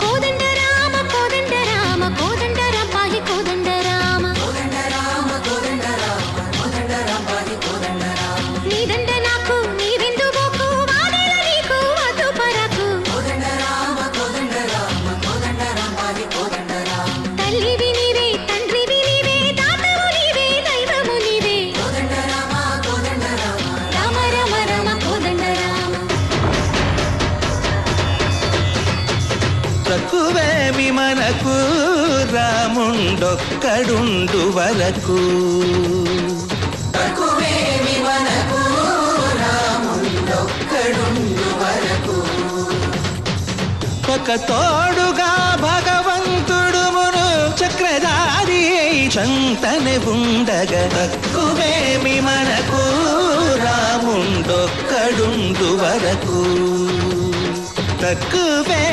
కోదండ రామ కోదండ రామ కోదండ రాంబాయి కోదండ రామ కోదండ రామ కోదండ రామ కోదండ రాంబాయి కోదండ రామ నీదండ నాకు నీవెందు బోకు వాదెల నీకు వద్దు పరకు కోదండ రామ కోదండ రామ కోదండ రాంబాయి కోదండ రామ తల్లివి నీవే తండ్రివి నీవే దాతవు నీవే దైవము నీవే కోదండ రామ కోదండ రామ రామ రామ రామ కోదండ రామ తక్కువేమి మనకు రాముండొక్కడుండు వరకు తక్కువేమి మనకు రాముండొక్కడుండు వరకు ఒక తోడుగా భగవంతుడు మును చక్రధారి చంతనే ఉండగా తక్కువేమి మనకు రాముండొక్కడుండు వరకు తక్కువే